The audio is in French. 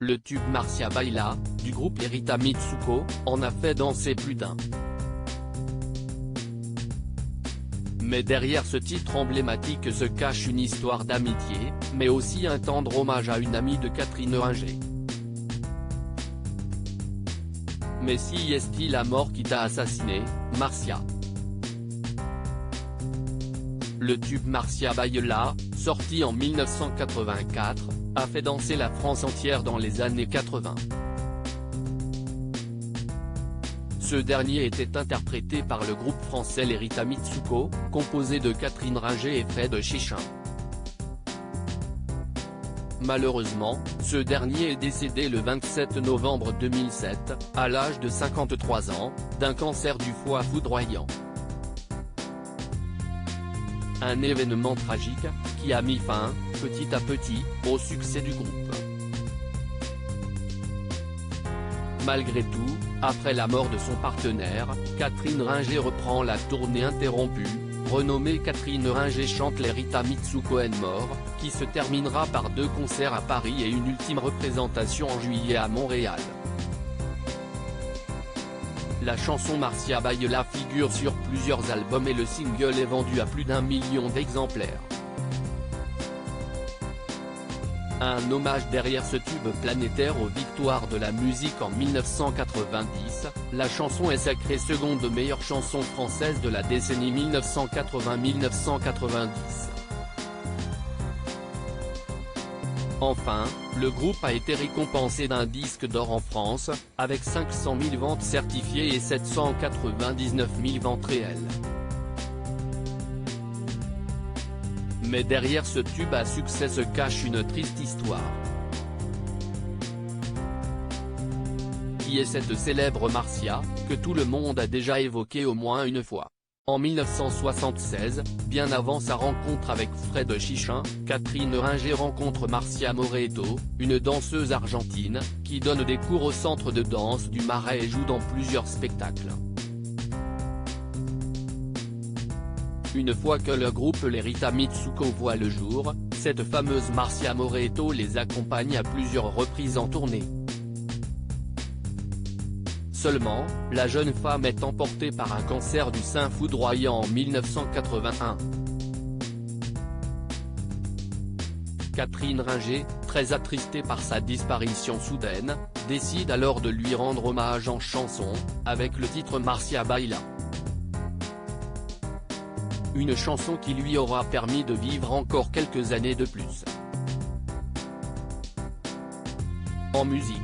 Le tube Marcia Baila, du groupe Erita Mitsuko, en a fait danser plus d'un. Mais derrière ce titre emblématique se cache une histoire d'amitié, mais aussi un tendre hommage à une amie de Catherine Ringer. Mais si est-il la mort qui t'a assassiné, Marcia? Le tube Marcia Baila, sorti en 1984, a fait danser la France entière dans les années 80. Ce dernier était interprété par le groupe français l'Erita Mitsuko, composé de Catherine Ringer et Fred Chichin. Malheureusement, ce dernier est décédé le 27 novembre 2007, à l'âge de 53 ans, d'un cancer du foie foudroyant. Un événement tragique, qui a mis fin, petit à petit, au succès du groupe. Malgré tout, après la mort de son partenaire, Catherine Ringer reprend la tournée interrompue, renommée Catherine Ringer chante l'Erita Mitsuko and More, qui se terminera par 2 concerts à Paris et une ultime représentation en juillet à Montréal. La chanson Marcia Baila figure sur plusieurs albums et le single est vendu à plus d'1 million d'exemplaires. Un hommage derrière ce tube planétaire aux victoires de la musique en 1990, la chanson est sacrée seconde meilleure chanson française de la décennie 1980-1990. Enfin, le groupe a été récompensé d'un disque d'or en France, avec 500 000 ventes certifiées et 799 000 ventes réelles. Mais derrière ce tube à succès se cache une triste histoire. Qui est cette célèbre Marcia, que tout le monde a déjà évoquée au moins une fois? En 1976, bien avant sa rencontre avec Fred Chichin, Catherine Ringer rencontre Marcia Moreto, une danseuse argentine, qui donne des cours au centre de danse du Marais et joue dans plusieurs spectacles. Une fois que le groupe l'Erita Mitsuko voit le jour, cette fameuse Marcia Moreto les accompagne à plusieurs reprises en tournée. Seulement, la jeune femme est emportée par un cancer du sein foudroyant en 1981. Catherine Ringer, très attristée par sa disparition soudaine, décide alors de lui rendre hommage en chanson, avec le titre Marcia Baila. Une chanson qui lui aura permis de vivre encore quelques années de plus. En musique.